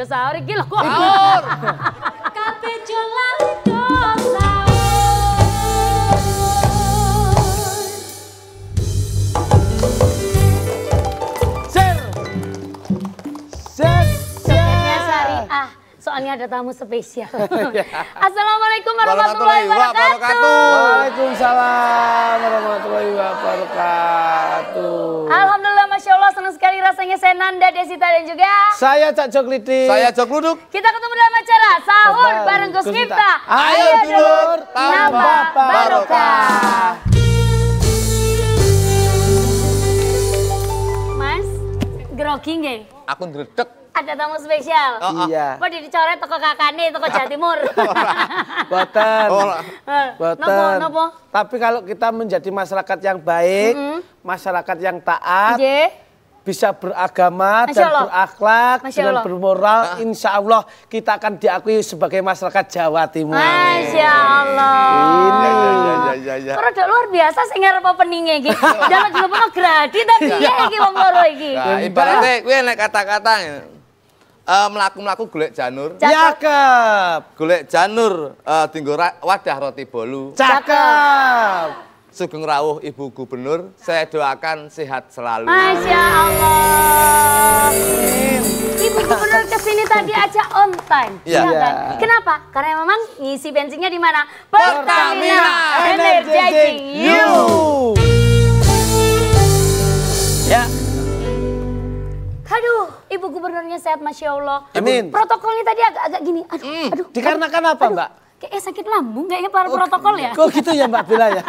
Ya sahur iki lho kok. Sahur. Kabeh jolan dosa. Soketnya syariah. Soalnya ada tamu spesial. Assalamualaikum warahmatullahi wabarakatuh. Waalaikumsalam warahmatullahi wabarakatuh. Alhamdulillah, Masya Allah, senang sekali rasanya saya Nanda, Desita dan juga Saya Cak Joklidi. Saya Jok Luduk. kita ketemu dalam acara Sahur bareng Gus Miftah. Ayo dulur, tambah barokah. Mas, grogi nggih? Aku ndredeg. Ada tamu spesial. Iya. Apa dicoret toko kakane, toko Jawa Timur? Boten. Boten. Nopo? Tapi kalau kita menjadi masyarakat yang baik, masyarakat yang taat, Nggih. bisa beragama Masya dan Allah. berakhlak, Masya dengan Allah. bermoral, insya Allah kita akan diakui sebagai masyarakat Jawa Timur. Masya Allah. Ya. Rada luar biasa sing ngarep openingnya iki. Jangan dilebokno gradi ta piye iki wong loro iki. Nah, ibaratnya gue nek kata-kata melaku-melaku golek janur. Cakep. Golek janur tinggo wadah roti bolu. Cakep. Sugeng rawuh Ibu Gubernur, saya doakan sehat selalu. Masya Allah. Ibu Gubernur kesini tadi aja on time. Iya. Iya kan? Kenapa? Karena memang ngisi bensinnya di mana? Pertamina Energizing You. Ya. Aduh, Ibu Gubernurnya sehat, Masya Allah. Amin. Protokolnya tadi agak-agak gini. Aduh. Dikarenakan apa, Mbak? Kayaknya sakit lambung, kayaknya para protokol ya. Kok gitu ya Mbak Bila ya?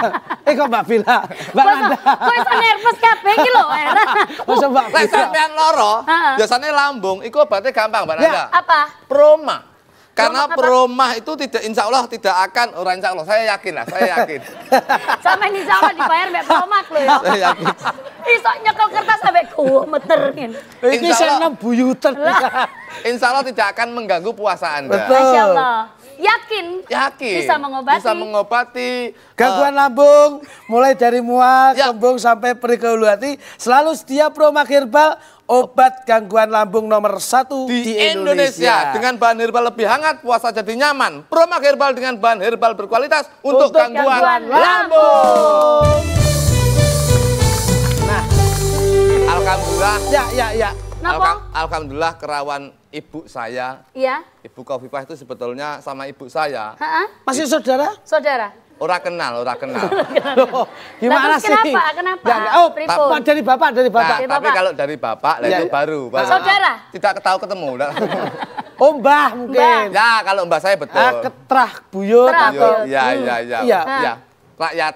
Kok Mbak Bila? Mbak Nanda. Kok iso nervous kabeh iki lho, heran. Masa Mbak Lek Bila? sampean loro, Heeh. biasanya lambung, itu obatnya gampang Mbak Nanda. Apa? Proma. Karena Proma apa? proma itu tidak, insya Allah tidak akan, orang insya Allah, saya yakin lah, saya yakin. Sampai insya Allah dibayar mbak promak lho ya. Saya yakin. Iso nyekel kertas sampai meter kan. Ini Insya saya Allah. 6 buyutan. Insya Allah tidak akan mengganggu puasa Anda. Betul. Masya Allah. Yakin? Yakin. Bisa mengobati. Bisa mengobati. Gangguan lambung, mulai dari mual, Ya. kembung sampai perih ke hulu hati, selalu setia Promak Herbal, obat gangguan lambung nomor 1 di Indonesia. Dengan bahan herbal lebih hangat, puasa jadi nyaman. Promak Herbal dengan bahan herbal berkualitas untuk gangguan lambung. Nah, Alhamdulillah. ya. Kenapa? Alhamdulillah kerawan ibu saya, Iya. Ibu Khofifah itu sebetulnya sama ibu saya Heeh. masih saudara? Saudara. ora kenal. Loh, gimana Lah, terus sih? kenapa? Oh, Pripun? dari bapak. Nah, Dari tapi bapak. kalau dari bapak, lah Iya, itu iya. baru. Saudara? Tidak ketahu ketemu. Oh, mbah mungkin. Ya, kalau mbak saya betul. Ketrah buyut Terah atau buyut. Iya. Iya. Ya. Rakyat.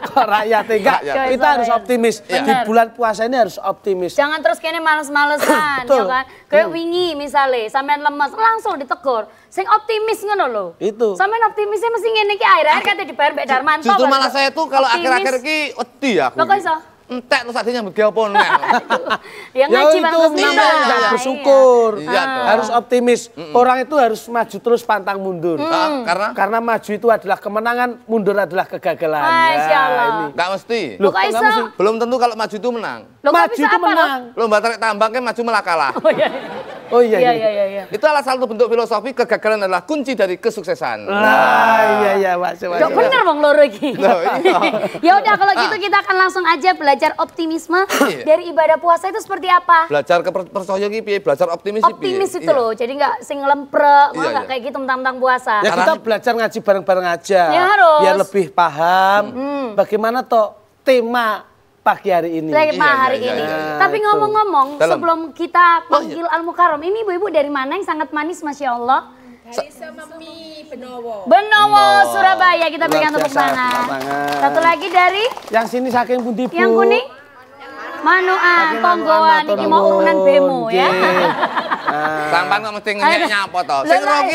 kok rakyat enggak? Rakyat. Kita harus optimis. Iya. Di bulan puasa ini harus optimis. Jangan terus kene males-malesan, Betul. ya kan? Kayak wingi misalnya, sampean lemes, langsung ditegur. Sing optimis ngono lho. Itu. Sampean optimisnya mesti ngene iki akhir-akhir kate dibayar Mbak Darmanto. Justru baru malah saya tuh kalau optimis. akhir-akhir ini wedi aku. Lo kok iso? Entek terus artinya bagi apa nih? Ya Ya ngaji itu Bang Gus namanya Miftah. nggak bersyukur. Iya dong. Harus optimis. Orang itu harus maju terus pantang mundur. Karena Maju itu adalah kemenangan, mundur adalah kegagalan. Masya Allah. ini. nggak mesti. Lo kok nggak iso? mesti. Belum tentu kalau maju itu menang. Lo kok Maju bisa itu apa lo? menang. Lomba tarik tambang kan maju malah kalah. Oh iya. Oh iya. Iya. Itu adalah salah satu bentuk filosofi kegagalan adalah kunci dari kesuksesan. Iya, masih. Gak bener bang loro iki. Loh, iya. Ya udah kalau gitu kita akan langsung aja belajar optimisme Iya. dari ibadah puasa itu seperti apa. Belajar ke percaya ki piye, belajar optimis ki piye. Optimis itu Iya. loh, jadi nggak sing lemprek, Iya, nggak iya. kayak gitu tentang puasa. Ya kita belajar ngaji bareng-bareng aja. Ya, harus. Biar lebih paham bagaimana toh tema pagi hari ini. Tema Iya, hari iya, ini. iya. Tapi Itu. ngomong-ngomong, Dalam. sebelum kita panggil Al Mukarram, ini ibu-ibu dari mana yang sangat manis, Masya Allah? Dari Sememi Benowo. Benowo, Surabaya. Kita berikan Luar tepuk biasa, tangan. tepuk tangan. Satu lagi dari Yang sini saking pundi Bu? yang kuning. Manuan, Saking Tonggoan, Manuan, ini mau urunan bemo ya. nggih. Sampan kok mesti ngenyeknya apa to?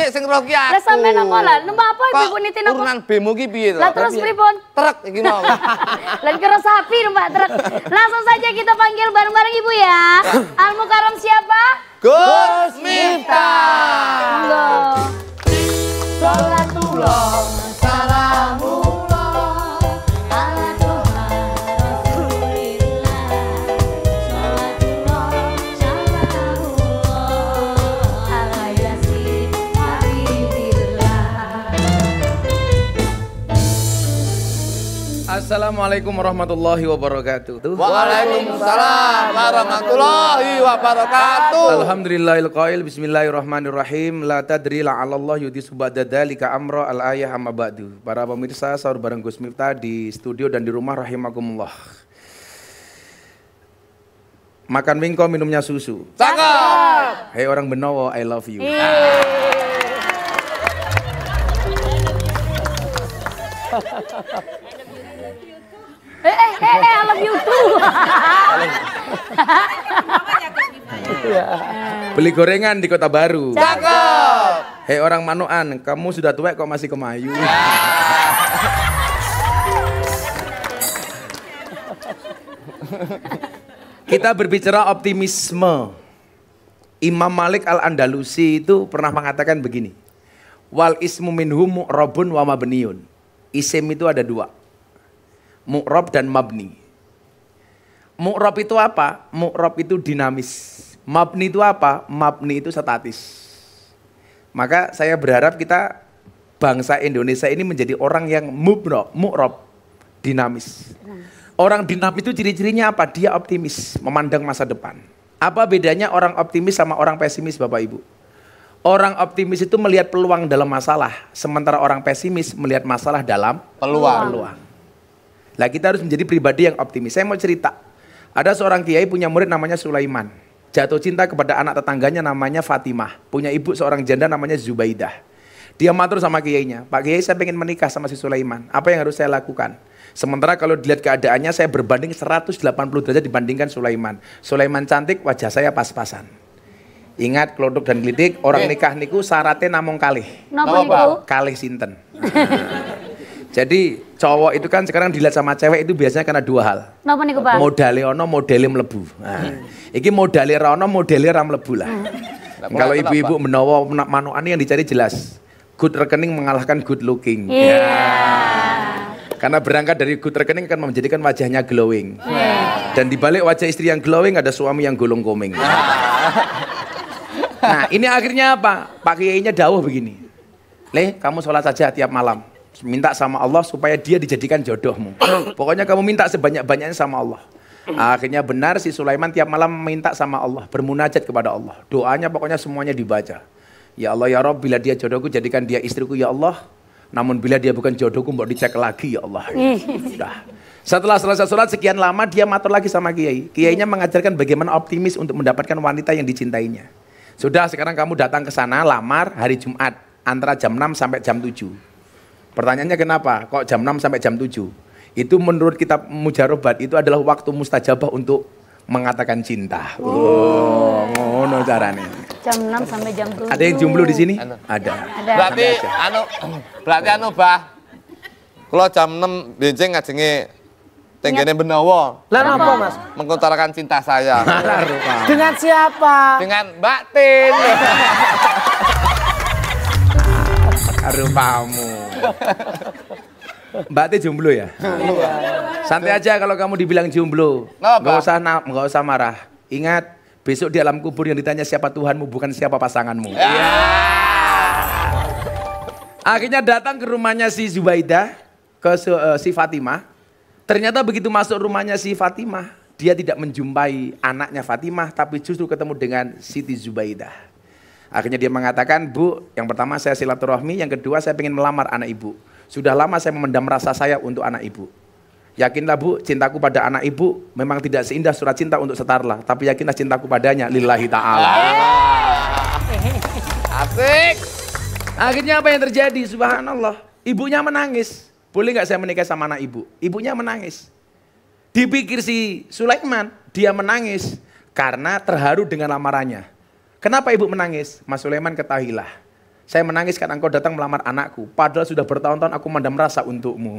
Sing roki aku. Lah sampean apa lah? Numpak apa Kok ibu niti napa? urunan bemo ki piye to? Lah terus pripun? Truk iki mau. Lan kira sapi numpak truk. Langsung saja kita panggil bareng-bareng Ibu ya. Al Mukarram siapa? Gus Miftah. Monggo. Salatullah, salamullah ala Tuhan Rasulillah. Salatullah, salamullah Assalamualaikum warahmatullahi wabarakatuh. Waalaikumsalam warahmatullahi wabarakatuh. Alhamdulillahil qail bismillahirrahmanirrahim. La tadri la'alallah yudhisu ba'da dzalika amra al-ayah amma ba'du. Para pemirsa sahur bareng Gus Miftah di studio dan di rumah rahimakumullah. Makan wingko minumnya susu. Cakep. Hei orang Benowo, I love you. I love you too. Beli gorengan di Kota Baru. Cakep. Hei orang Manoan, kamu sudah tua kok masih kemayu. Kita berbicara optimisme. Imam Malik Al-Andalusi itu pernah mengatakan begini. Wal ismu minhum mu'rabun wa mabniun. Isim itu ada dua. Mu'rab dan mabni. Mu'rab itu apa? Mu'rab itu dinamis. Mabni itu apa? Mabni itu statis. Maka saya berharap kita bangsa Indonesia ini menjadi orang yang mu'rab, dinamis. Orang dinamis itu ciri-cirinya apa? Dia optimis, memandang masa depan. Apa bedanya orang optimis sama orang pesimis Bapak Ibu? Orang optimis itu melihat peluang dalam masalah, sementara orang pesimis melihat masalah dalam peluang. Lah kita harus menjadi pribadi yang optimis. Saya mau cerita, ada seorang kiai punya murid namanya Sulaiman. Jatuh cinta kepada anak tetangganya namanya Fatimah. Punya ibu seorang janda namanya Zubaidah. Dia matur sama kiainya, Pak Kiai saya pengen menikah sama si Sulaiman. Apa yang harus saya lakukan? Sementara kalau dilihat keadaannya saya berbanding 180 derajat dibandingkan Sulaiman. Sulaiman cantik, wajah saya pas-pasan. Ingat kelodok dan glidik, orang nikah niku syaratnya namung kalih. Napa niku? Kalih sinten. Jadi cowok itu kan sekarang dilihat sama cewek itu biasanya karena dua hal. Napa niku Pak? Modale ono, modele mlebu. Nah, iki modale ra ono, modele ra mlebu lah. Kalau ibu-ibu menawa manokan yang dicari jelas. Good rekening mengalahkan good looking. Karena berangkat dari good rekening akan menjadikan wajahnya glowing. Dan dibalik wajah istri yang glowing ada suami yang golong komeng. Nah ini akhirnya apa? Pak Kiainya dawuh begini. Le, kamu sholat saja tiap malam. Minta sama Allah supaya dia dijadikan jodohmu. Pokoknya kamu minta sebanyak-banyaknya sama Allah. Akhirnya benar si Sulaiman tiap malam minta sama Allah. Bermunajat kepada Allah. Doanya pokoknya semuanya dibaca. Ya Allah ya Rabb, bila dia jodohku jadikan dia istriku ya Allah. Namun bila dia bukan jodohku mau dicek lagi ya Allah. Sudah. Setelah selesai sholat sekian lama dia matur lagi sama Kiai. Kiainya mengajarkan bagaimana optimis untuk mendapatkan wanita yang dicintainya. Sudah sekarang kamu datang ke sana lamar hari Jumat antara jam 6 sampai jam 7. Pertanyaannya kenapa? Kok jam 6 sampai jam 7? Itu menurut kitab Mujarobat itu adalah waktu mustajabah untuk mengatakan cinta. Oh, ngono carane. Jam 6 sampai jam 7. Ada yang jomblo di sini? Ada. Berarti Bah. Kalau jam 6 benjing ngajenge tenggene Benowo. Lah napa Mas? Mengutarakan cinta saya. Dengan siapa? Dengan Mbak Tin. Rupamu. Mbak Tin jomblo ya? Santai aja kalau kamu dibilang jomblo. Nggak usah marah. Ingat, besok di alam kubur yang ditanya siapa Tuhanmu bukan siapa pasanganmu. Akhirnya datang ke rumahnya si Zubaidah, ke si Fatimah. Ternyata begitu masuk rumahnya si Fatimah, dia tidak menjumpai anaknya Fatimah, tapi justru ketemu dengan Siti Zubaidah. Akhirnya dia mengatakan, Bu, yang pertama saya silaturahmi, yang kedua saya ingin melamar anak ibu. Sudah lama saya memendam rasa saya untuk anak ibu. Yakinlah Bu, cintaku pada anak ibu memang tidak seindah surat cinta untuk Setarlah, tapi yakinlah cintaku padanya lillahi ta'ala. Asik. Akhirnya apa yang terjadi? Subhanallah, ibunya menangis. Boleh nggak saya menikah sama anak ibu? Ibunya menangis. Dipikir si Sulaiman, dia menangis karena terharu dengan lamarannya. Kenapa ibu menangis? Mas Sulaiman ketahuilah, saya menangis karena engkau datang melamar anakku. Padahal sudah bertahun-tahun aku mendam rasa untukmu.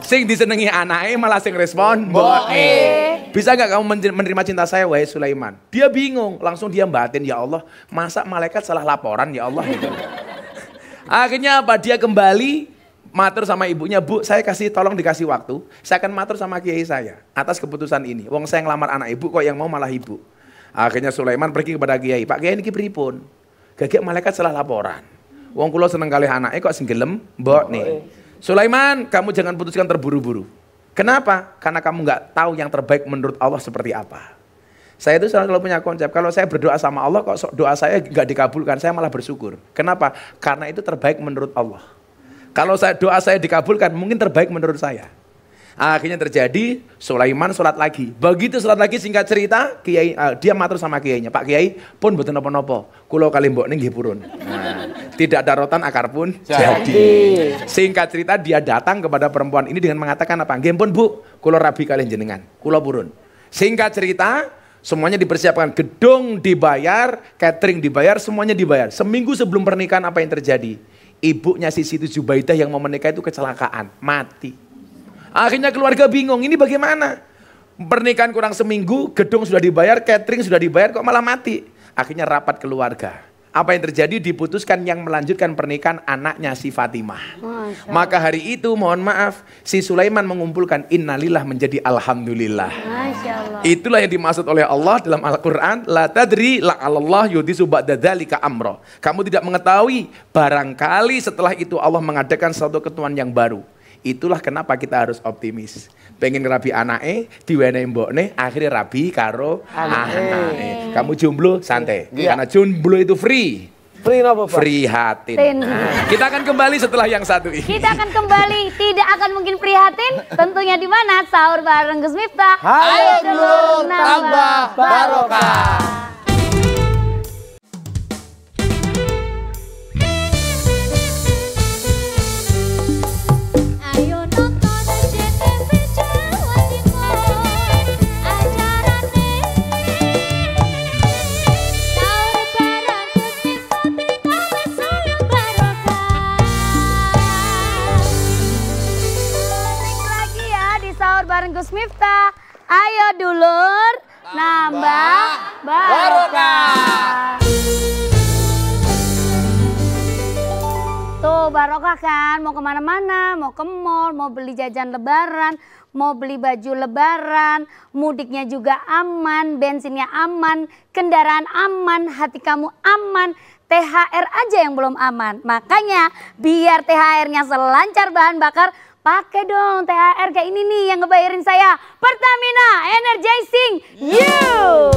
Sing disenengi anaknya malah sing respon. Bisa nggak kamu menerima cinta saya wahai Sulaiman? Dia bingung, langsung dia batin, ya Allah, masa malaikat salah laporan ya Allah. Akhirnya apa? Dia kembali matur sama ibunya, Bu, saya tolong dikasih waktu, saya akan matur sama kiai saya atas keputusan ini. Wong saya ngelamar anak ibu kok yang mau malah ibu. Akhirnya Sulaiman pergi kepada kiai, Pak Kiai ini pripun? Gagak malaikat salah laporan. Wong kula seneng kalih anake kok sing gelem mbok nih. Sulaiman, kamu jangan putuskan terburu-buru. Kenapa? Karena kamu nggak tahu yang terbaik menurut Allah seperti apa. Saya itu selalu punya konsep, kalau saya berdoa sama Allah, kok doa saya nggak dikabulkan, saya malah bersyukur. Kenapa? Karena itu terbaik menurut Allah. Kalau doa saya dikabulkan, mungkin terbaik menurut saya. Akhirnya terjadi, Sulaiman sholat lagi. Begitu sholat lagi, singkat cerita, Kiai, dia matur sama kiainya, Pak Kiai, pun mboten napa-napa. Kulo kali mbok nggih purun. Nah, tidak ada rotan akar pun jadi. Singkat cerita, dia datang kepada perempuan ini dengan mengatakan apa? Nggih pun Bu, kulo rabi kalian jenengan, kulo purun. Singkat cerita, semuanya dipersiapkan, gedung dibayar, catering dibayar, semuanya dibayar. Seminggu sebelum pernikahan apa yang terjadi? Ibunya si Siti Zubaidah yang mau menikah itu kecelakaan, mati. Akhirnya keluarga bingung, ini bagaimana? Pernikahan kurang seminggu, gedung sudah dibayar, catering sudah dibayar, kok malah mati? Akhirnya rapat keluarga. Apa yang terjadi? Diputuskan yang melanjutkan pernikahan anaknya si Fatimah. Maka hari itu mohon maaf, si Sulaiman mengumpulkan innalillah menjadi alhamdulillah. Masya Allah. Itulah yang dimaksud oleh Allah dalam Al-Quran. La tadri la'alallah yudisu ba'da dzalika amra. Kamu tidak mengetahui, barangkali setelah itu Allah mengadakan suatu ketentuan yang baru. Itulah kenapa kita harus optimis. Pengen ngerabi anake, diwenehi mbokne, akhirnya rabi karo anake. Kamu jomblo santai. Karena jomblo itu free. Free apa, Pak? Free hati. Kita akan kembali setelah yang satu ini. Kita akan kembali, tidak akan mungkin prihatin. Tentunya di mana? Sahur bareng Gus Miftah. Ayo dulur, tambah barokah. Ayo nonton CTV Jawa Timur, acarane sahur bareng Gus Miftah tinggal sayang barokah. Balik lagi ya di Sahur bareng Gus Miftah. Ayo dulur, nambah barokah. Tuh barokah kan, mau kemana-mana, mau ke mall, mau beli jajan lebaran, mau beli baju lebaran, mudiknya juga aman, bensinnya aman, kendaraan aman, hati kamu aman, THR aja yang belum aman. Makanya biar THR-nya selancar bahan bakar, pakai dong THR kayak ini nih yang ngebayarin saya. Pertamina Energizing You.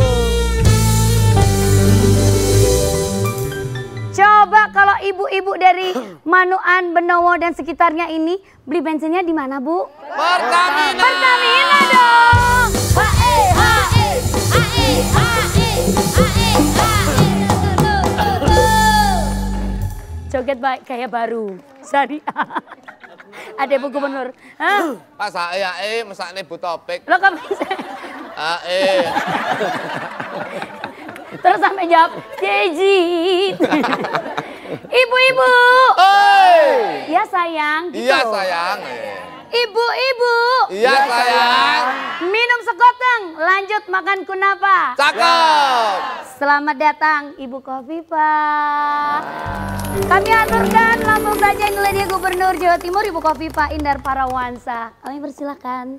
Coba kalau ibu-ibu dari Manuan, Benowo dan sekitarnya ini beli bensinnya di mana, Bu? Pertamina. Pertamina dong. Hae hae hae hae hae. Joget baik kayak baru. Syariah. Ada Bu Gubernur. Hah? Pak saya mesakne Bu Topik. Lo kan bisa. Terus sampai jawab, Jejit. Ibu-ibu. Ya sayang. Gitu. Iya sayang. Ibu-ibu. Iya sayang. Minum sekoteng, lanjut makan kunapa. Cakep. Selamat datang Ibu Khofifah. Kami aturkan langsung saja inilah dia Gubernur Jawa Timur Ibu Khofifah Indar Parawansa. Kami persilakan.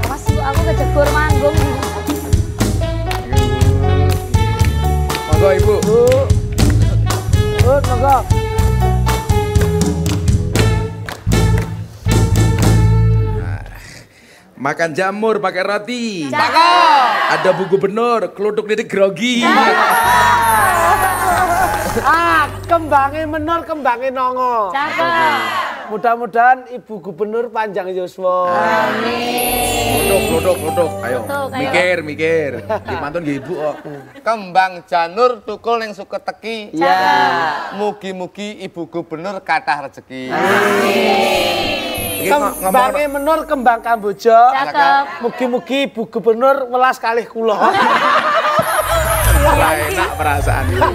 Awas Bu, aku kecegur manggung. Monggo Ibu. Monggo. Makan jamur pakai roti. Cakep. Ada Bu Gubernur, keluduk lidik grogi. Kembangnya menor, kembangnya nongo. Cakep. Mudah-mudahan Ibu Gubernur panjang yuswa. Kluduk. Ayo. Kluduk, ayo. Mikir. Dipantun nggih Ibu kok. Kembang janur tukul ning suket teki. Ya. Mugi-mugi Ibu Gubernur kathah rezeki. Kembangnya menor, kembang Kamboja. Cakep. Mugi-mugi Ibu Gubernur welas kalih kula. Enak perasaan ini.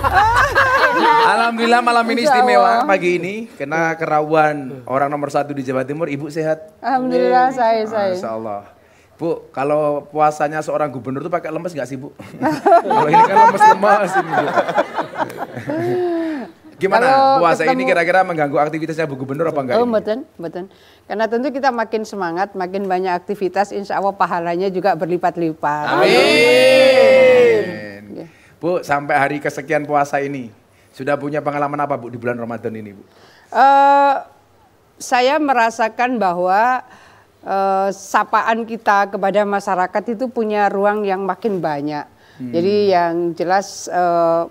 Alhamdulillah malam ini istimewa pagi ini. Kena kerawan orang nomor 1 di Jawa Timur. Ibu sehat? Alhamdulillah saya. Masya Allah. Bu, kalau puasanya seorang gubernur tuh pakai lemes nggak sih Bu? Kalau ini kan lemes-lemes ini Bu. Gimana Kalau puasa ini ketemu- kira-kira mengganggu aktivitasnya Bu Gubernur apa enggak? Oh ini? betul. Karena tentu kita makin semangat, makin banyak aktivitas, insya Allah pahalanya juga berlipat-lipat. Amin. Bu, sampai hari kesekian puasa ini, sudah punya pengalaman apa Bu di bulan Ramadan ini Bu? Saya merasakan bahwa sapaan kita kepada masyarakat itu punya ruang yang makin banyak. Jadi yang jelas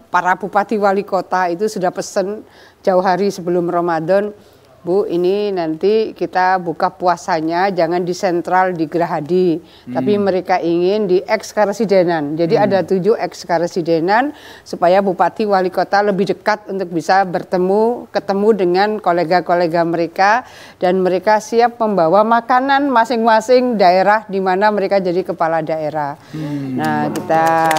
para bupati wali kota itu sudah pesen jauh hari sebelum Ramadan, Bu, ini nanti kita buka puasanya jangan di sentral di Gerahadi, tapi mereka ingin di ex-karesidenan. Jadi ada 7 ex-karesidenan supaya bupati wali kota lebih dekat untuk bisa ketemu dengan kolega-kolega mereka, dan mereka siap membawa makanan masing-masing daerah di mana mereka jadi kepala daerah. Nah, kita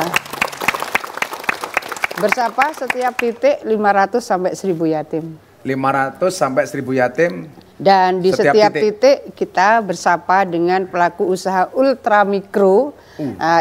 bersapa setiap titik 500 sampai 1000 yatim. 500 sampai 1000 yatim. Dan di setiap titik kita bersapa dengan pelaku usaha ultra mikro.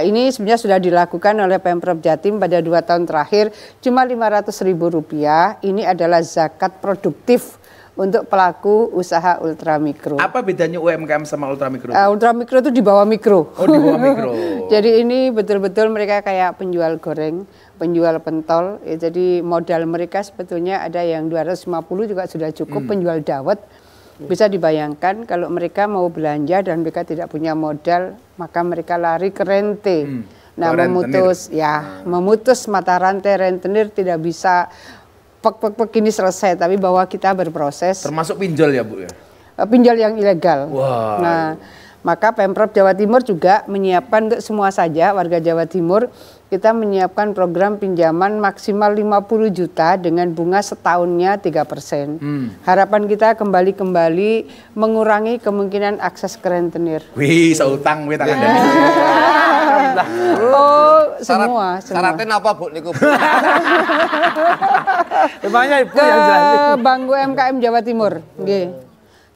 Ini sebenarnya sudah dilakukan oleh Pemprov Jatim pada 2 tahun terakhir. Cuma Rp500.000. Ini adalah zakat produktif untuk pelaku usaha ultra mikro. Apa bedanya UMKM sama ultra mikro? Ultra mikro itu di bawah mikro. Oh, di bawah mikro. Jadi ini betul-betul mereka kayak penjual goreng, penjual pentol. Ya, jadi modal mereka sebetulnya ada yang 250 juga sudah cukup. Penjual dawet. Bisa dibayangkan kalau mereka mau belanja dan mereka tidak punya modal, maka mereka lari ke rente. Nah, memutus mata rantai rentenir tidak bisa pek ini selesai, tapi bahwa kita berproses. Termasuk pinjol ya Bu ya? Pinjol yang ilegal. Wow. Nah, maka Pemprov Jawa Timur juga menyiapkan untuk semua saja warga Jawa Timur, kita menyiapkan program pinjaman maksimal 50 juta dengan bunga setahunnya 3%. Harapan kita kembali mengurangi kemungkinan akses ke rentenir. Wih, seutang wih tangan Oh, semua. Syaratnya apa Bu niku? Emangnya Ibu yang jelasin. Bank UMKM Jawa Timur. Nggih.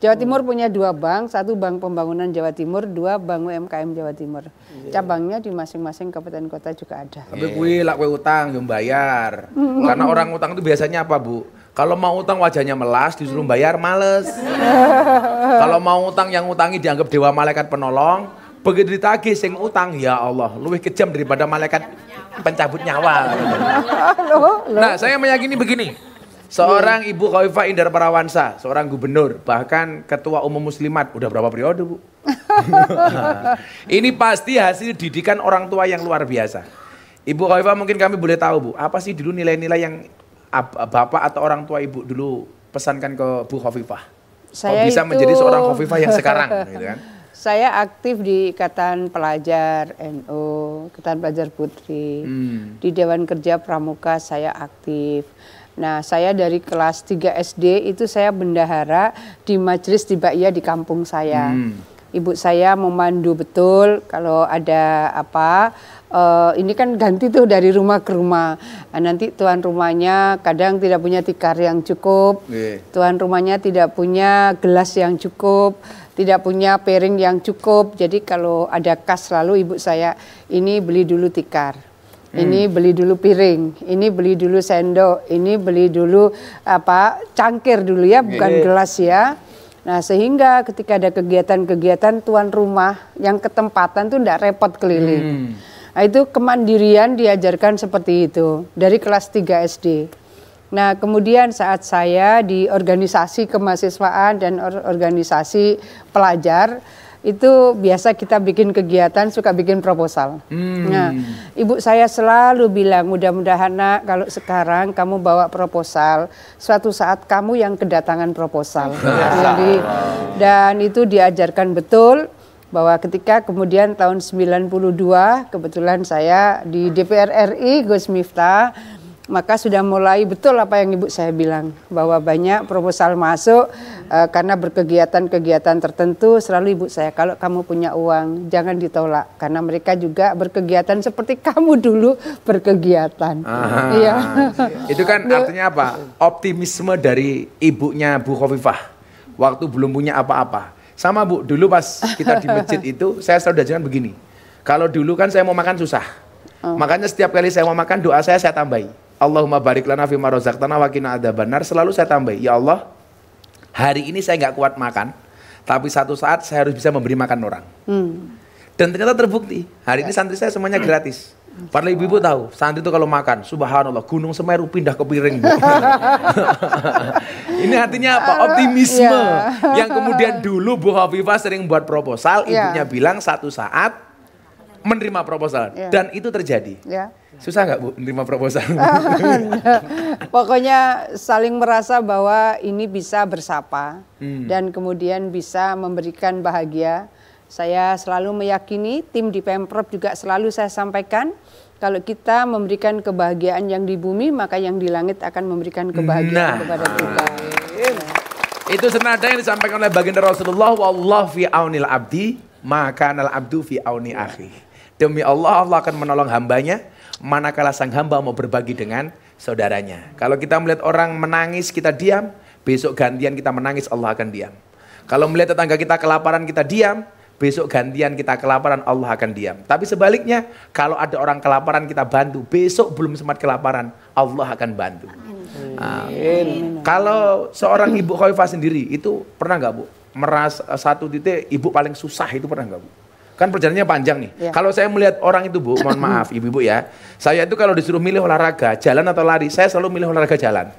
Jawa Timur punya 2 bank, 1 Bank Pembangunan Jawa Timur, 2 Bank UMKM Jawa Timur. Cabangnya di masing-masing kabupaten kota juga ada. Tapi kuwi lak kowe utang yo bayar. Karena orang utang itu biasanya apa, Bu? Kalau mau utang wajahnya melas, disuruh bayar males. Kalau mau utang yang utangi dianggap dewa malaikat penolong, begitu ditagih sing utang, ya Allah, lebih kejam daripada malaikat pencabut nyawa. Nah, saya meyakini begini. Seorang Ibu Khofifah Indar Parawansa, seorang gubernur, bahkan ketua umum muslimat, udah berapa periode Bu? Ini pasti hasil didikan orang tua yang luar biasa. Ibu Khofifah mungkin kami boleh tahu Bu, apa sih dulu nilai-nilai yang Bapak atau orang tua Ibu dulu pesankan ke Bu Khofifah? Kok bisa menjadi seorang Khofifah yang sekarang gitu kan? Saya aktif di Ikatan Pelajar NU, Ikatan Pelajar Putri, di Dewan Kerja Pramuka saya aktif. Nah, saya dari kelas 3 SD itu saya bendahara di Majelis Tibaiyah di kampung saya. Ibu saya memandu betul kalau ada apa, ini kan ganti tuh dari rumah ke rumah. Nah, nanti tuan rumahnya kadang tidak punya tikar yang cukup, tuan rumahnya tidak punya gelas yang cukup, tidak punya piring yang cukup. Jadi kalau ada kas lalu ibu saya, ini beli dulu tikar. Ini beli dulu piring, ini beli dulu sendok, ini beli dulu apa cangkir dulu ya, bukan gelas ya. Nah, sehingga ketika ada kegiatan-kegiatan tuan rumah yang ketempatan tuh enggak repot keliling. Nah, itu kemandirian diajarkan seperti itu dari kelas 3 SD. Nah, kemudian saat saya di organisasi kemahasiswaan dan organisasi pelajar, itu biasa kita bikin kegiatan, suka bikin proposal. Nah, ibu saya selalu bilang, mudah-mudahan nak kalau sekarang kamu bawa proposal, suatu saat kamu yang kedatangan proposal. Jadi, dan itu diajarkan betul bahwa ketika kemudian tahun 92, kebetulan saya di DPR RI, Gus Miftah, maka sudah mulai betul apa yang ibu saya bilang, bahwa banyak proposal masuk karena berkegiatan-kegiatan tertentu. Selalu ibu saya, kalau kamu punya uang jangan ditolak, karena mereka juga berkegiatan seperti kamu dulu berkegiatan. Iya. Itu kan artinya apa? Optimisme dari ibunya Bu Khofifah waktu belum punya apa-apa. Sama Bu, dulu pas kita di masjid itu saya selalu diajarkan begini. Kalau dulu kan saya mau makan susah. Makanya setiap kali saya mau makan, doa saya tambahi. Allahumma barik lana fima razaqtana wa qina adzabannar. Selalu saya tambahi, ya Allah, hari ini saya nggak kuat makan, tapi satu saat saya harus bisa memberi makan orang. Dan ternyata terbukti, hari ini santri saya semuanya gratis. Padahal ibu-ibu tahu, santri itu kalau makan, subhanallah, gunung Semeru pindah ke piring, Bu. Ini artinya apa? Optimisme. Yang kemudian dulu Bu Hovifah sering buat proposal, ibunya bilang satu saat menerima proposal. Dan itu terjadi. Susah nggak Bu menerima proposal? Pokoknya saling merasa bahwa ini bisa bersapa dan kemudian bisa memberikan bahagia. Saya selalu meyakini, tim di Pemprov juga selalu saya sampaikan, kalau kita memberikan kebahagiaan yang di bumi, maka yang di langit akan memberikan kebahagiaan kepada kita. Itu senada yang disampaikan oleh baginda Rasulullah, wallahu fi aunil abdi, maka nal abdu fi auni akhi. Demi Allah, Allah akan menolong hambanya, manakala sang hamba mau berbagi dengan saudaranya. Kalau kita melihat orang menangis, kita diam, besok gantian kita menangis, Allah akan diam. Kalau melihat tetangga kita kelaparan, kita diam, besok gantian kita kelaparan, Allah akan diam. Tapi sebaliknya, kalau ada orang kelaparan kita bantu, besok belum sempat kelaparan, Allah akan bantu. Kalau seorang Ibu Khoifah sendiri, itu pernah nggak Bu? Merasa satu titik Ibu paling susah itu pernah nggak Bu? Kan perjalanannya panjang nih. Kalau saya melihat orang itu Bu, mohon maaf Ibu-Ibu ya, saya itu kalau disuruh milih olahraga, jalan atau lari, saya selalu milih olahraga jalan.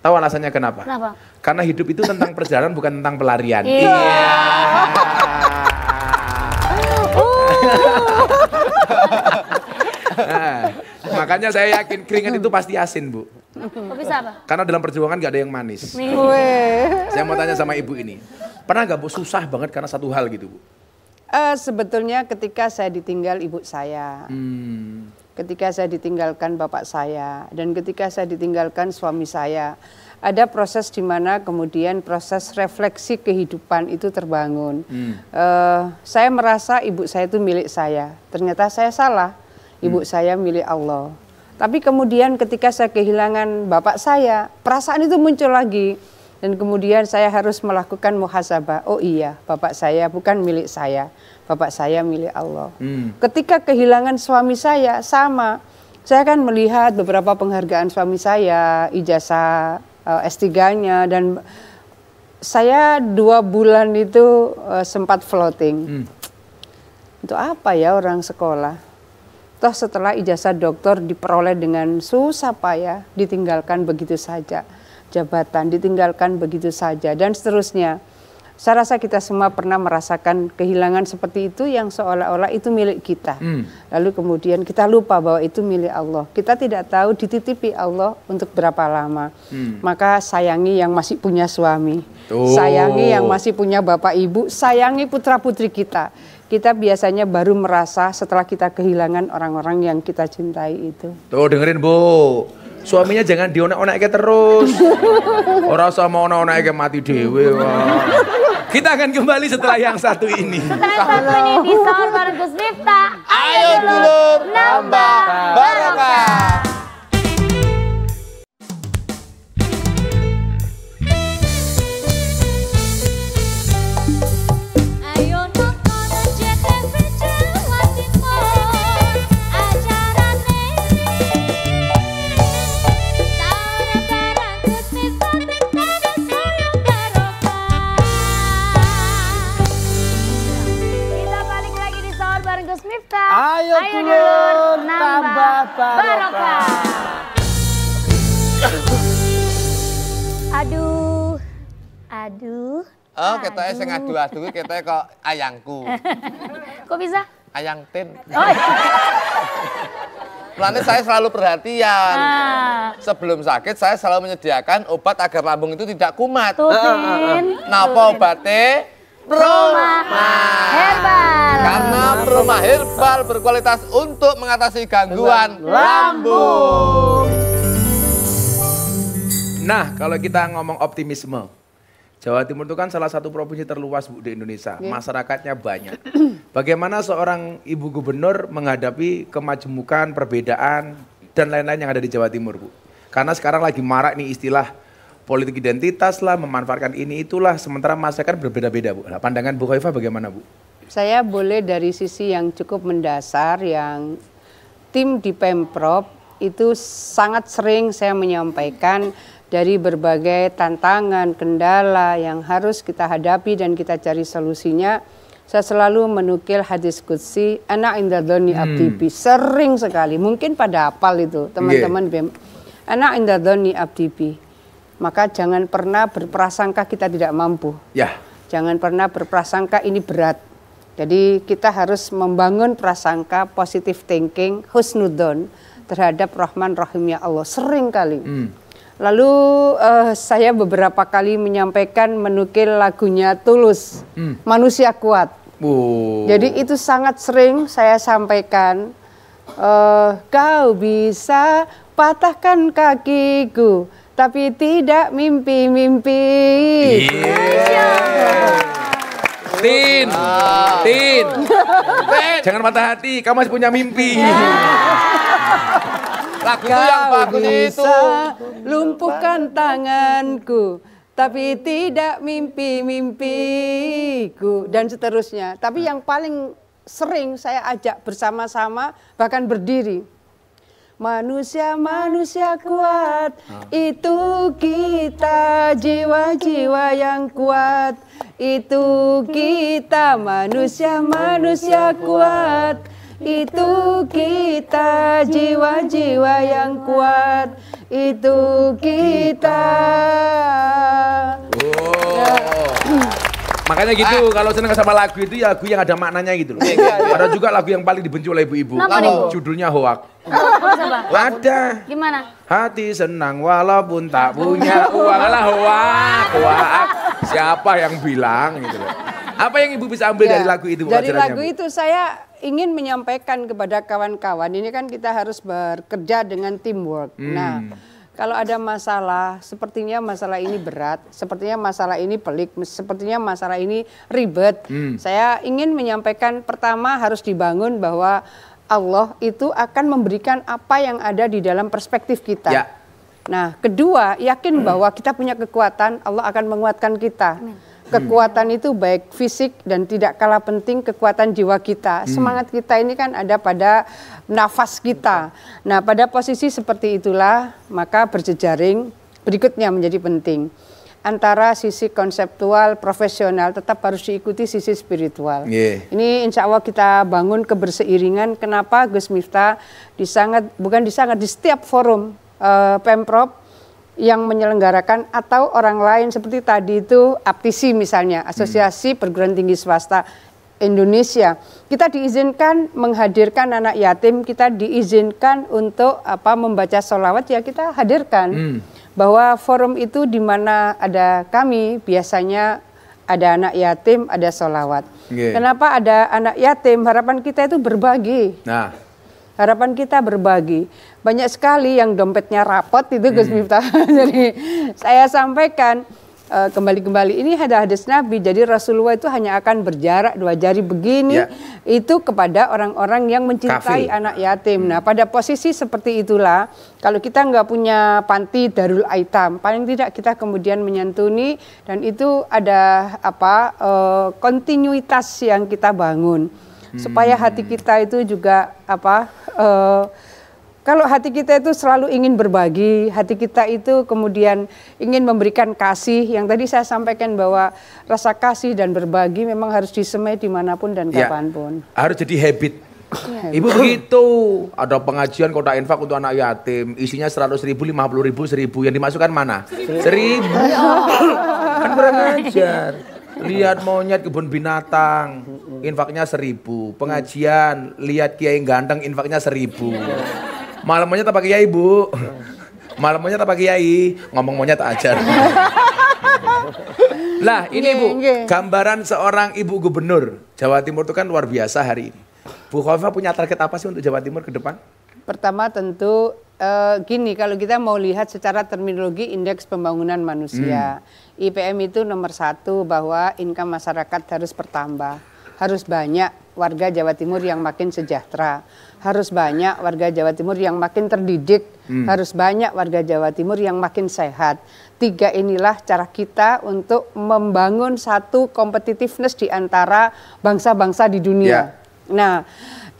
Tahu alasannya kenapa? Kenapa? Karena hidup itu tentang perjalanan bukan tentang pelarian. Nah, makanya saya yakin keringat itu pasti asin Bu. Kok bisa apa? Karena dalam perjuangan gak ada yang manis. Saya mau tanya sama Ibu ini, pernah gak Bu susah banget karena satu hal gitu Bu? Sebetulnya ketika saya ditinggal ibu saya, ketika saya ditinggalkan bapak saya, dan ketika saya ditinggalkan suami saya, ada proses di mana kemudian proses refleksi kehidupan itu terbangun. Saya merasa ibu saya itu milik saya, ternyata saya salah, ibu saya milik Allah. Tapi kemudian ketika saya kehilangan bapak saya, perasaan itu muncul lagi. Dan kemudian saya harus melakukan muhasabah. Oh iya, bapak saya bukan milik saya, bapak saya milik Allah. Ketika kehilangan suami saya, sama. Saya kan melihat beberapa penghargaan suami saya, ijazah S3-nya, dan saya 2 bulan itu sempat floating. Itu apa ya orang sekolah? Toh setelah ijazah doktor diperoleh dengan susah payah, ditinggalkan begitu saja. Jabatan ditinggalkan begitu saja dan seterusnya. Saya rasa kita semua pernah merasakan kehilangan seperti itu yang seolah-olah itu milik kita. Lalu kemudian kita lupa bahwa itu milik Allah. Kita tidak tahu dititipi Allah untuk berapa lama. Maka sayangi yang masih punya suami. Sayangi yang masih punya bapak ibu. Sayangi putra-putri kita. Kita biasanya baru merasa setelah kita kehilangan orang-orang yang kita cintai itu. Tuh dengerin Bu. Suaminya jangan dionek-onek terus. Orang sama onek-onek mati dewe. Kita akan kembali setelah yang satu ini. Setelah satu ini di Sahur bareng Gus Miftah. Ayo dulur nambah barokah. Ayo nonton JTV Jawa Timur, acarane Sahur bareng Gus Miftah Tingkade Solo Barokah. Kita balik lagi di Sahur bareng Gus Miftah. Ayo dulur tambah barokah. Aduh. Oh, ketoknya sing adu-adu ki ketoknya kok ayangku. Kok bisa? Ayang Tin. Oh, iya. Mulanya saya selalu perhatian. Sebelum sakit saya selalu menyediakan obat agar lambung itu tidak kumat. Tuh, Tin. Napa obatnya? Proma Herbal. Karena Proma Herbal berkualitas untuk mengatasi gangguan lambung. Nah, kalau kita ngomong optimisme, Jawa Timur itu kan salah satu provinsi terluas Bu di Indonesia, masyarakatnya banyak. Bagaimana seorang ibu gubernur menghadapi kemajemukan, perbedaan, dan lain-lain yang ada di Jawa Timur Bu? Karena sekarang lagi marak nih istilah politik identitas lah, memanfaatkan ini itulah, sementara masyarakat berbeda-beda Bu. Nah, pandangan Bu Khoifah bagaimana Bu? Saya boleh dari sisi yang cukup mendasar, yang tim di Pemprov itu sangat sering saya menyampaikan dari berbagai tantangan, kendala yang harus kita hadapi dan kita cari solusinya. saya selalu menukil hadis qudsi, ana inda dzanni abdi bi. Sering sekali, mungkin pada hafal itu teman-teman BEM. Ana inda dzanni abdi bi. Maka jangan pernah berprasangka kita tidak mampu. Ya. Jangan pernah berprasangka ini berat. Jadi kita harus membangun prasangka, positive thinking, husnudzon terhadap Rahman Rahimnya Allah. Sering kali. Lalu saya beberapa kali menyampaikan menukil lagunya Tulus, Manusia Kuat. Jadi itu sangat sering saya sampaikan. Kau bisa patahkan kakiku, tapi tidak mimpi-mimpi. Tin, jangan patah hati, kamu masih punya mimpi. Lagu itu yang bagus itu. Bisa lumpuhkan tanganku, tapi tidak mimpi-mimpiku, dan seterusnya. Tapi yang paling sering saya ajak bersama-sama, bahkan berdiri. Manusia-manusia kuat, itu kita, jiwa-jiwa yang kuat. Itu kita, manusia-manusia kuat. Itu kita, jiwa-jiwa yang kuat. Itu kita. Makanya gitu, kalau seneng sama lagu itu ya lagu yang ada maknanya gitu loh. Ada juga lagu yang paling dibenci oleh ibu-ibu. Judulnya Hoak. Ada. Gimana? Hati senang walaupun tak punya uang. Lah hoak. Siapa yang bilang gitu loh. Apa yang ibu bisa ambil dari lagu itu? Dari lagu itu saya ingin menyampaikan kepada kawan-kawan, ini kan kita harus bekerja dengan teamwork. Nah, kalau ada masalah, sepertinya masalah ini berat, sepertinya masalah ini pelik, sepertinya masalah ini ribet. Saya ingin menyampaikan pertama harus dibangun bahwa Allah itu akan memberikan apa yang ada di dalam perspektif kita. Ya. Nah, kedua, yakin bahwa kita punya kekuatan, Allah akan menguatkan kita. Kekuatan itu baik fisik dan tidak kalah penting kekuatan jiwa kita. Semangat kita ini kan ada pada nafas kita. Nah, pada posisi seperti itulah maka berjejaring berikutnya menjadi penting. Antara sisi konseptual, profesional tetap harus diikuti sisi spiritual. Ini insya Allah kita bangun keberseiringan. Kenapa Gus Miftah di setiap forum Pemprov yang menyelenggarakan atau orang lain seperti tadi itu APTISI misalnya, Asosiasi Perguruan Tinggi Swasta Indonesia. Kita diizinkan menghadirkan anak yatim, kita diizinkan untuk membaca sholawat, ya kita hadirkan. Bahwa forum itu di mana ada kami, biasanya ada anak yatim, ada sholawat. Kenapa ada anak yatim? Harapan kita itu berbagi. Harapan kita berbagi. Banyak sekali yang dompetnya rapot itu Gus Miftah. Jadi saya sampaikan kembali ini ada hadis Nabi. Jadi Rasulullah itu hanya akan berjarak 2 jari begini itu kepada orang-orang yang mencintai anak yatim. Nah, pada posisi seperti itulah kalau kita nggak punya panti Darul Aitam, paling tidak kita kemudian menyantuni, dan itu ada kontinuitas yang kita bangun. Supaya hati kita itu juga kalau hati kita itu selalu ingin berbagi, hati kita itu kemudian ingin memberikan kasih, yang tadi saya sampaikan bahwa rasa kasih dan berbagi memang harus disemai dimanapun dan kapanpun. Harus jadi habit. Ibu begitu, ada pengajian kota infak untuk anak yatim, isinya 100.000, 50.000, 1.000, yang dimasukkan mana? 1.000. Kan kurang ajar. Lihat monyet kebun binatang, infaknya 1.000. Pengajian, lihat kiai ganteng, infaknya 1.000. Malam monyet apa kiai, Bu? Malam monyet apa kiai? Ngomong monyet aja. Lah, ini Bu, gambaran seorang ibu gubernur Jawa Timur itu kan luar biasa hari ini. Bu Khofifah punya target apa sih untuk Jawa Timur ke depan? Pertama tentu gini, kalau kita mau lihat secara terminologi indeks pembangunan manusia, IPM itu nomor 1 bahwa income masyarakat harus bertambah. Harus banyak warga Jawa Timur yang makin sejahtera. Harus banyak warga Jawa Timur yang makin terdidik. Harus banyak warga Jawa Timur yang makin sehat. 3 inilah cara kita untuk membangun satu competitiveness di antara bangsa-bangsa di dunia. Nah,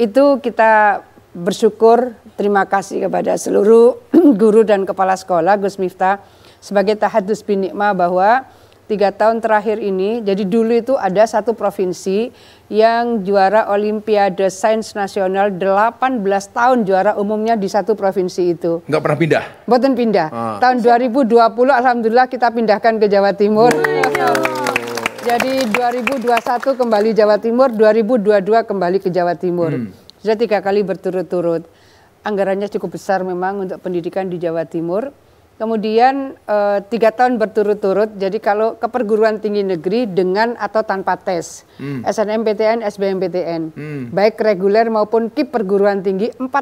itu kita bersyukur, terima kasih kepada seluruh guru dan kepala sekolah Gus Miftah sebagai tahadus bin nikmah bahwa 3 tahun terakhir ini, jadi dulu itu ada satu provinsi yang juara Olimpiade Sains Nasional 18 tahun juara umumnya di satu provinsi itu. Nggak pernah pindah? Mboten pindah. Tahun 2020 alhamdulillah kita pindahkan ke Jawa Timur. Jadi 2021 kembali Jawa Timur, 2022 kembali ke Jawa Timur. Sudah 3 kali berturut-turut. Anggarannya cukup besar memang untuk pendidikan di Jawa Timur. Kemudian 3 tahun berturut-turut, jadi kalau ke perguruan tinggi negeri dengan atau tanpa tes, SNMPTN, SBMPTN, baik reguler maupun KIP perguruan tinggi, 4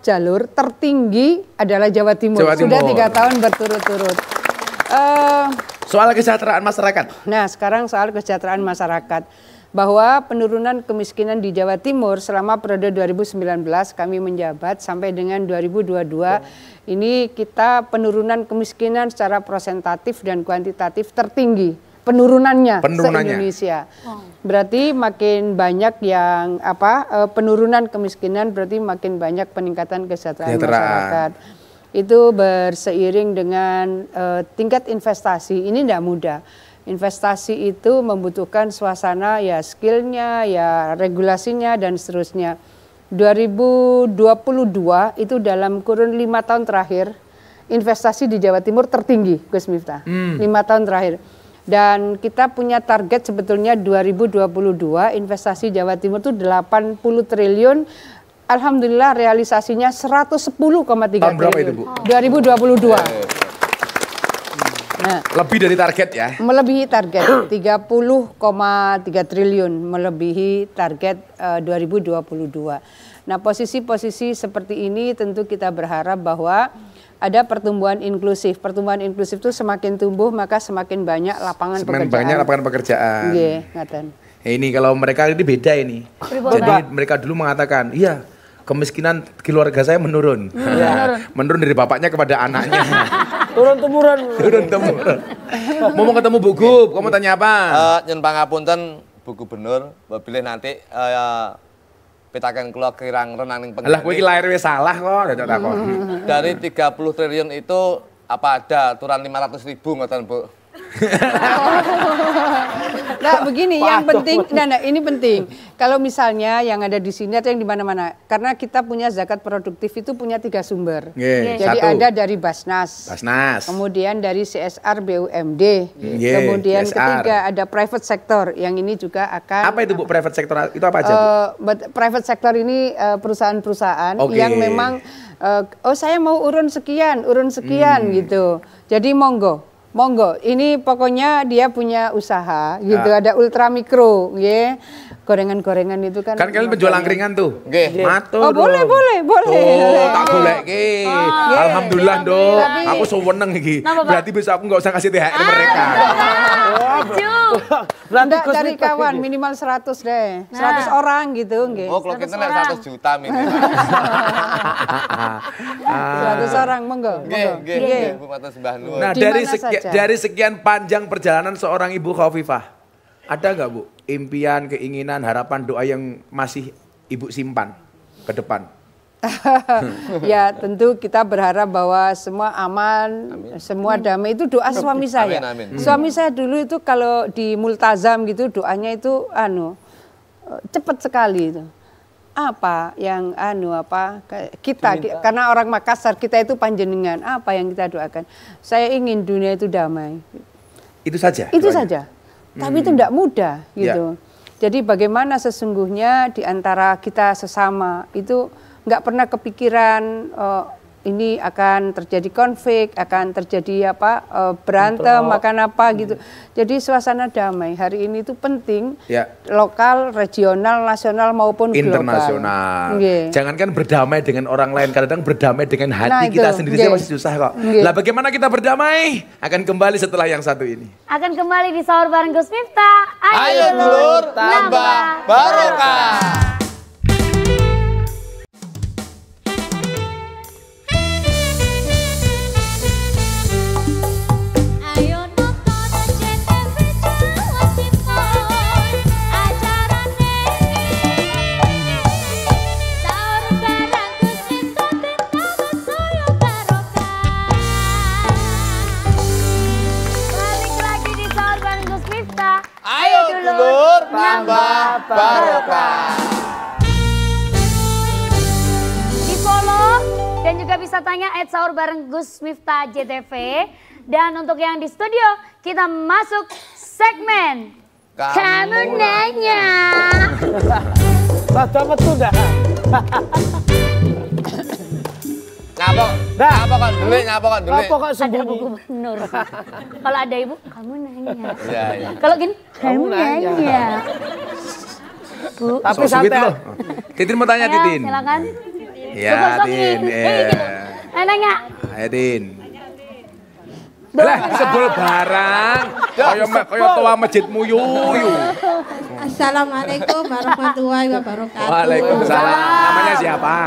jalur tertinggi adalah Jawa Timur. Sudah 3 tahun berturut-turut. Soal kesejahteraan masyarakat. Nah, sekarang soal kesejahteraan masyarakat. Bahwa penurunan kemiskinan di Jawa Timur selama periode 2019 kami menjabat sampai dengan 2022 ini kita penurunan kemiskinan secara prosentatif dan kuantitatif tertinggi penurunannya. Se-Indonesia. Berarti makin banyak yang penurunan kemiskinan berarti makin banyak peningkatan kesejahteraan masyarakat. Itu berseiring dengan tingkat investasi ini tidak mudah. Investasi itu membutuhkan suasana ya skillnya, ya regulasinya dan seterusnya. 2022 itu dalam kurun 5 tahun terakhir investasi di Jawa Timur tertinggi, Gus Miftah. 5 tahun terakhir. Dan kita punya target sebetulnya 2022 investasi Jawa Timur itu 80 triliun. Alhamdulillah realisasinya 110,3 triliun. Tahun berapa itu, Bu? 2022. Nah, lebih dari target ya? Melebihi target 30,3 triliun, melebihi target 2022. Nah, posisi-posisi seperti ini tentu kita berharap bahwa ada pertumbuhan inklusif. Pertumbuhan inklusif itu semakin tumbuh maka semakin banyak lapangan pekerjaan. Semakin banyak lapangan pekerjaan. Iya, ngaten. Ini kalau mereka ini beda ini. Jadi mereka dulu mengatakan, iya kemiskinan keluarga saya menurun. Menurun dari bapaknya kepada anaknya. Turun-temurun. Turun-temurun. Mau ketemu Bu Gub, kamu tanya apa? Nyen pangapunten Bu Gubernur, bila nanti pitaken kula kirang renang ning Lah kowe iki lahir wis salah kok, dadak takon. Dari 30 triliun itu apa ada aturan 500.000 ngoten, Bu? Nah begini, yang penting, nah ini penting. Kalau misalnya yang ada di sini atau yang di mana-mana, karena kita punya zakat produktif itu punya 3 sumber. Jadi ada dari Basnas, kemudian dari CSR BUMD, kemudian ketiga ada private sector. Yang ini juga akan. Apa itu Bu private sector? Itu apa aja Bu? Private sector ini perusahaan-perusahaan yang memang, oh saya mau urun sekian gitu. Jadi Monggo, ini pokoknya dia punya usaha gitu, ada ultra mikro, ya. Gorengan-gorengan itu kan. Kan kalian penjual angkringan tuh. Nggih. Matur. Oh, boleh. Oh, tak goleki. Alhamdulillah, Dok. Aku seneng iki. Berarti besok aku nggak usah kasih THR mereka. Berarti dari kawan minimal 100 deh. 100 orang gitu, nggih. Oh, kalau kita 100 juta minimal. 100 orang, monggo. Nggih, Bu Matur sembah nuwun. Nah, dari sekian panjang perjalanan seorang Ibu Khofifah, ada nggak Bu impian, keinginan, harapan, doa yang masih Ibu simpan ke depan? Ya tentu kita berharap bahwa semua aman, semua damai, itu doa suami saya. Suami saya dulu itu kalau di multazam gitu doanya itu cepat sekali itu. Apa yang kita karena orang Makassar kita itu panjenengan, apa yang kita doakan? Saya ingin dunia itu damai. Itu saja. Itu saja. Tapi itu tidak mudah gitu. Jadi bagaimana sesungguhnya di antara kita sesama itu nggak pernah kepikiran ini akan terjadi konflik, akan terjadi berantem, makan apa gitu. Jadi suasana damai hari ini itu penting, lokal, regional, nasional maupun internasional. Global. Jangankan berdamai dengan orang lain, kadang-kadang berdamai dengan hati kita sendiri saja masih susah kok. Lah bagaimana kita berdamai? Akan kembali setelah yang satu ini. Akan kembali di Sahur bareng Gus Miftah. Ayo dulur, tambah barokah. Dan juga bisa tanya @sahur bareng Gus Miftah JTV. Dan untuk yang di studio, kita masuk segmen Kamu Nanya. Rada metu ndak? Nyapa kan delik, nyapa kan delik. Apa kok Ada sembunyi? Bu Gubernur. Kalau ada ibu, kamu nanya. Iya, iya. Kalau gini, kamu nanya. nanya. Bu, Tapi So sweet santai. loh. Titin mau tanya, ayo, Titin. silakan. Ya, Gosok-gosongin. Tin. Gitu. Nanya. Ayo, Tin. Lah, sebel barang. Kaya tua masjid muyuyu. Assalamualaikum warahmatullahi wabarakatuh. Waalaikumsalam. Namanya siapa?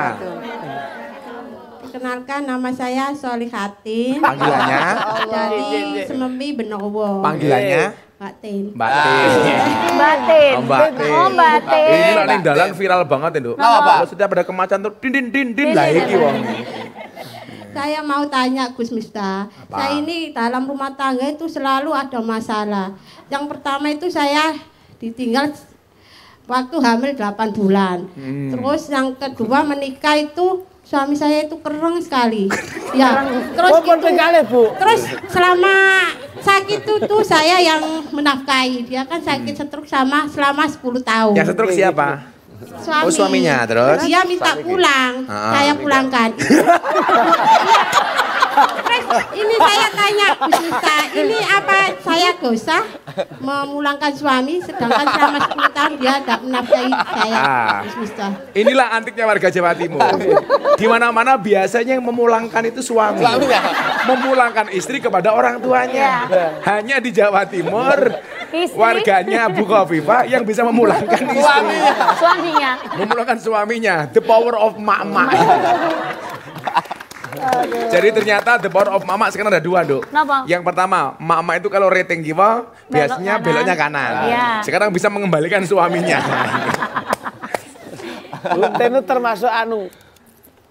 Perkenalkan, nama saya Solihatin Panggilannya? dari Sememi Benowo. Panggilannya? Mbak Tin. Mbak Tin. Mbak Tin. Oh, Mbak Tin. Oh, Mbak Tin. Ini nak ning dalan viral banget itu. Kenapa? Kalau setiap ada kemacan tuh din lah iki wong. Saya mau tanya Gus Miftah, saya ini dalam rumah tangga itu selalu ada masalah. Yang pertama itu saya ditinggal waktu hamil 8 bulan. Terus yang kedua menikah itu suami saya itu keren sekali. Ya, terus Oh, pun pekale, Bu. terus selama sakit itu tuh saya yang menafkahi. Dia kan sakit stroke selama 10 tahun. Yang stroke siapa? Suami. Oh, suaminya, terus? Dia minta pulang, Ah. saya pulangkan. Terus ini saya tanya Gus Miftah, ini apa saya dosa memulangkan suami sedangkan selama 10 tahun dia tidak menafkahi saya, Ah. Gus Miftah. Inilah antiknya warga Jawa Timur. Di mana-mana biasanya yang memulangkan itu suami. Suaminya. Memulangkan istri kepada orang tuanya. Hanya di Jawa Timur Istri. warganya Bu Khofifah yang bisa memulangkan istri. Suaminya. Memulangkan suaminya. The power of mak-mak. Jadi ternyata the power of mama sekarang ada dua, Dok. Kenapa? Yang pertama, mama itu kalau rating kiwa biasanya kanan. beloknya kanan. Iya. Sekarang bisa mengembalikan suaminya. Bu Tin itu termasuk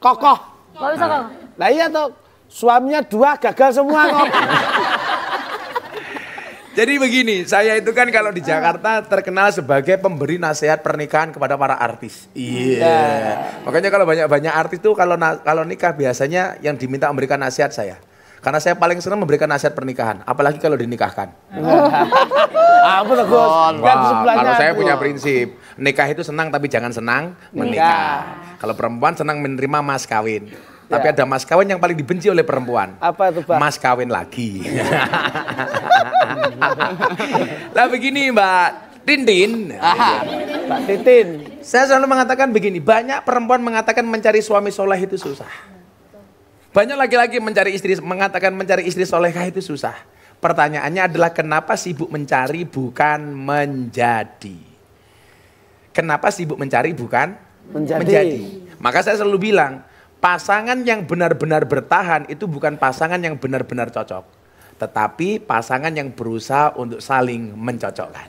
kokoh. Kok bisa kok? Nah iya toh, suaminya 2 gagal semua kok. Jadi begini, saya itu kan kalau di Jakarta terkenal sebagai pemberi nasihat pernikahan kepada para artis. Iya. Makanya kalau banyak artis tuh kalau nikah biasanya yang diminta memberikan nasihat saya. Karena saya paling senang memberikan nasihat pernikahan, apalagi kalau dinikahkan. Apa tuh Gus? Kan di sebelahnya. Kalau saya Bu. punya prinsip, nikah itu senang tapi jangan senang menikah. Kalau perempuan senang menerima mas kawin. Tapi ada mas kawin yang paling dibenci oleh perempuan. Apa itu, Pak? Mas kawin lagi. Lah begini Mbak Tintin. Mbak Titin. Saya selalu mengatakan begini, banyak perempuan mengatakan mencari suami soleh itu susah. Banyak laki-laki mengatakan mencari istri solehah itu susah. Pertanyaannya adalah kenapa sibuk mencari bukan menjadi? Kenapa sibuk mencari bukan menjadi? Maka saya selalu bilang, pasangan yang benar-benar bertahan itu bukan pasangan yang benar-benar cocok. Tetapi pasangan yang berusaha untuk saling mencocokkan.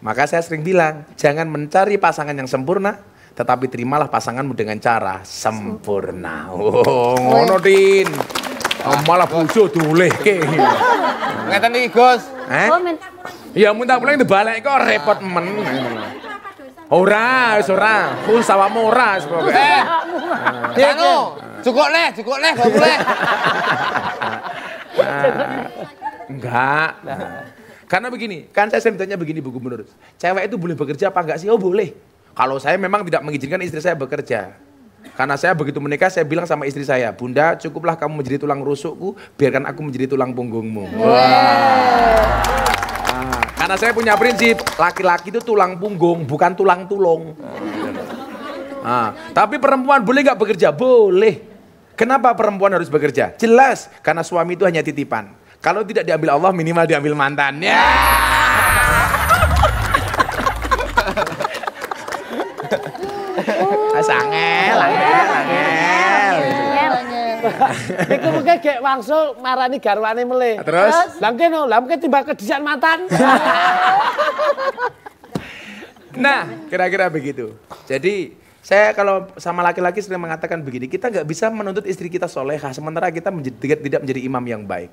Maka saya sering bilang, jangan mencari pasangan yang sempurna, tetapi terimalah pasanganmu dengan cara sempurna. Oh, ngono Din. Oh, malah bojo dolehke. Ngeten iki, Gus. Oh, Ya muntah pulang dibalik kok repot men. Ora, wis ora. Full sawakmu ora wis pokoke. Anu, cukup leh, gak boleh. Enggak. Karena begini, kan saya sering tanya begini Bu Gubernur. Cewek itu boleh bekerja apa enggak sih? Oh boleh. Kalau saya memang tidak mengizinkan istri saya bekerja. Karena saya begitu menikah saya bilang sama istri saya, Bunda cukuplah kamu menjadi tulang rusukku, biarkan aku menjadi tulang punggungmu. Karena saya punya prinsip, laki-laki itu tulang punggung, bukan tulang tulung. Tapi perempuan boleh nggak bekerja? Boleh. Kenapa perempuan harus bekerja? Jelas, karena suami itu hanya titipan. Kalau tidak diambil Allah, minimal diambil mantannya. Angel. Iku mungkin kayak wangsul marani garwane meleh. Terus? Lah mungkin timbal kedisian mantan. Nah, kira-kira begitu. Jadi, saya kalau sama laki-laki sering mengatakan begini, kita nggak bisa menuntut istri kita solehah, sementara kita tidak menjadi imam yang baik.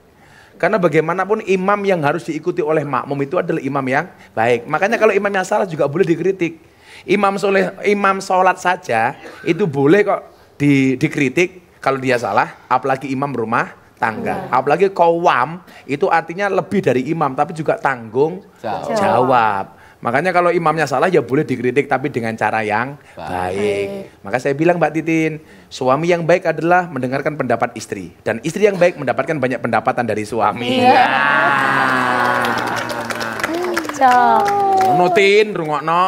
Karena bagaimanapun imam yang harus diikuti oleh makmum itu adalah imam yang baik. Makanya kalau imam yang salah juga boleh dikritik. Imam sholat saja itu boleh kok dikritik, Kalau dia salah, apalagi imam rumah tangga. Apalagi qawwam itu artinya lebih dari imam tapi juga tanggung jawab. Makanya kalau imamnya salah ya boleh dikritik tapi dengan cara yang baik. Maka saya bilang Mbak Titin, suami yang baik adalah mendengarkan pendapat istri. Dan istri yang baik mendapatkan banyak pendapatan dari suami. Nutin, rungokno.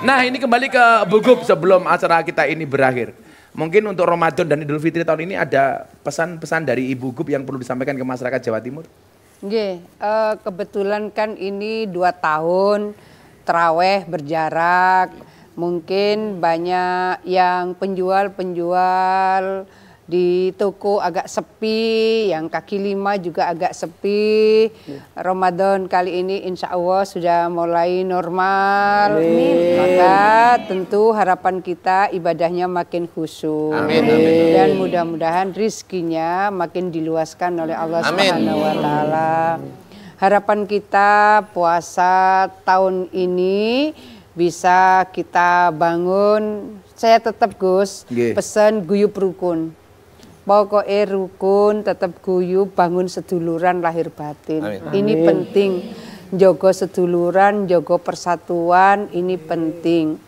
Nah ini kembali ke Bu Gup sebelum acara kita ini berakhir. Mungkin untuk Ramadan dan Idul Fitri tahun ini ada pesan-pesan dari Ibu Gup yang perlu disampaikan ke masyarakat Jawa Timur? Nggih, kebetulan kan ini 2 tahun traweh berjarak, mungkin banyak yang penjual-penjual di toko agak sepi, yang kaki lima juga agak sepi. Ramadan kali ini insya Allah sudah mulai normal. Maka tentu harapan kita ibadahnya makin khusyuk. Dan mudah-mudahan rizkinya makin diluaskan oleh Allah Subhanahu wa Ta'ala. Harapan kita puasa tahun ini bisa kita bangun. Saya tetap Gus, pesan guyub rukun. Pokoknya rukun, tetap guyub, bangun seduluran lahir batin. Ini penting. Jogo seduluran, jogo persatuan, ini penting.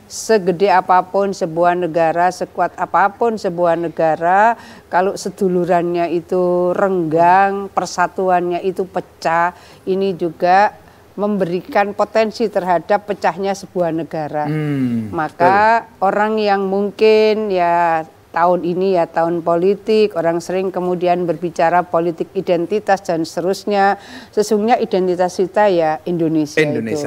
Segede apapun sebuah negara, sekuat apapun sebuah negara, kalau sedulurannya itu renggang, persatuannya itu pecah, ini juga memberikan potensi terhadap pecahnya sebuah negara. Maka orang yang mungkin ya tahun ini ya tahun politik, orang sering kemudian berbicara politik identitas dan seterusnya. Sesungguhnya identitas kita ya Indonesia. Itu.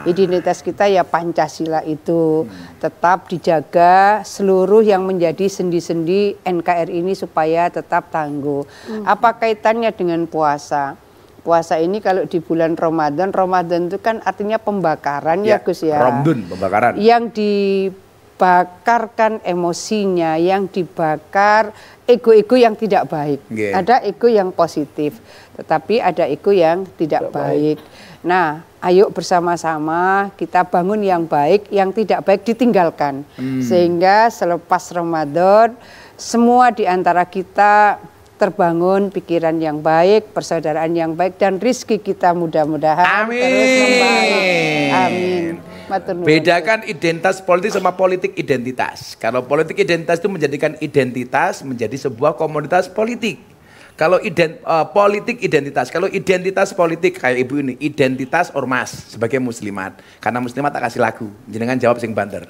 Identitas kita ya Pancasila itu. Tetap dijaga seluruh yang menjadi sendi-sendi NKRI ini supaya tetap tangguh. Apa kaitannya dengan puasa? Puasa ini kalau di bulan Ramadan, Ramadan itu kan artinya pembakaran ya Gus ya. Ramadan, pembakaran. Yang dibakarkan emosinya, yang dibakar ego-ego yang tidak baik. Ada ego yang positif, tetapi ada ego yang tidak baik. Nah, ayo bersama-sama kita bangun yang baik, yang tidak baik ditinggalkan. Sehingga selepas Ramadan, semua di antara kita terbangun pikiran yang baik, persaudaraan yang baik, dan rizki kita mudah-mudahan terus membaik. Amin. Bedakan identitas politik sama politik identitas. Kalau politik identitas itu menjadikan identitas menjadi sebuah komunitas politik. Kalau politik identitas, kalau identitas politik kayak ibu ini, identitas ormas sebagai muslimat. Karena muslimat tak kasih lagu, jenengan jawab sing banter.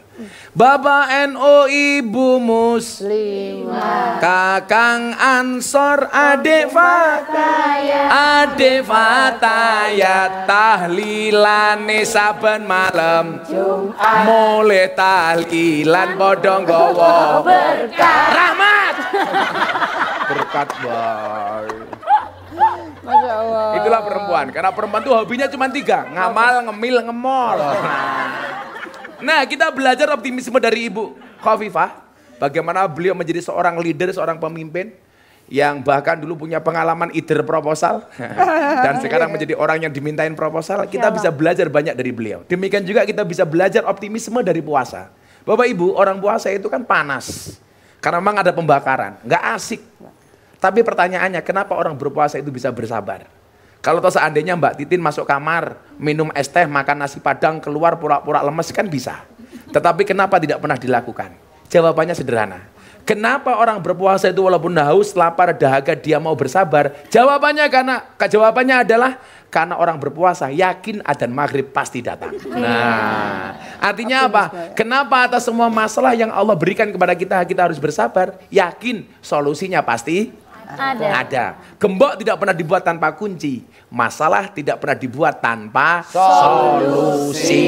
Bapak NU, ibu muslimat, kakang Ansor, adik Fatayat, tahlilane saben malam, mulai tahlilan bodong gowo berkah rahmat. Berkat baik. Masya Allah. Itulah perempuan. Karena perempuan itu hobinya cuma 3. Ngamal, ngemil, ngemol. Nah kita belajar optimisme dari Ibu Khofifah. Bagaimana beliau menjadi seorang leader, seorang pemimpin. Yang bahkan dulu punya pengalaman either proposal. Dan sekarang menjadi orang yang dimintain proposal. Kita bisa belajar banyak dari beliau. Demikian juga kita bisa belajar optimisme dari puasa. Bapak Ibu, orang puasa itu kan panas. Karena memang ada pembakaran. Nggak asik. Tapi pertanyaannya, kenapa orang berpuasa itu bisa bersabar? Kalau toh seandainya Mbak Titin masuk kamar, minum es teh, makan nasi padang, keluar pura-pura lemes kan bisa. Tetapi kenapa tidak pernah dilakukan? Jawabannya sederhana. Kenapa orang berpuasa itu walaupun haus, lapar, dahaga, dia mau bersabar? Jawabannya adalah karena orang berpuasa yakin adzan maghrib pasti datang. Nah, artinya apa? Kenapa atas semua masalah yang Allah berikan kepada kita, kita harus bersabar? Yakin solusinya pasti ada. Gembok tidak pernah dibuat tanpa kunci. Masalah tidak pernah dibuat tanpa solusi.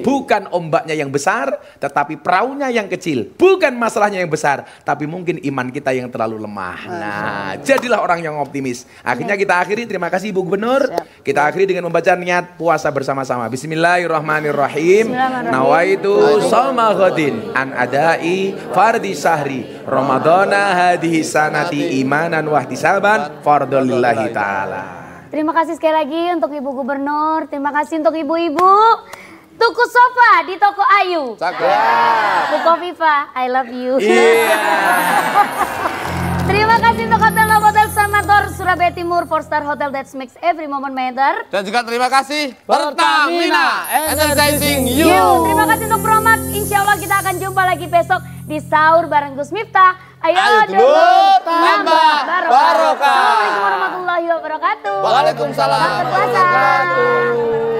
Bukan ombaknya yang besar, tetapi perahunya yang kecil. Bukan masalahnya yang besar, tapi mungkin iman kita yang terlalu lemah. Nah, jadilah orang yang optimis. Akhirnya kita akhiri, terima kasih Ibu Gubernur. Kita akhiri dengan membaca niat puasa bersama-sama. Bismillahirrahmanirrahim. Nawaitu shauma ghadin an adai fardhi syahri Ramadana hadhihi sanati imanan wahtisaban fardhulillahi ta'ala. Terima kasih sekali lagi untuk Ibu Gubernur. Terima kasih untuk ibu-ibu. Tuku sofa di Toko Ayu. Cakep. Buko Viva, I love you. Iya. Terima kasih untuk Hotel Novotel Samator Surabaya Timur, 4-star hotel that makes every moment matter. Dan juga terima kasih Pertamina, energizing you. Terima kasih untuk Promak. Insya Allah kita akan jumpa lagi besok di sahur bareng Gus Miftah. Ayo dulur, tambah barokah. Assalamualaikum warahmatullahi wabarakatuh. Waalaikumsalam Selamat berpuasa.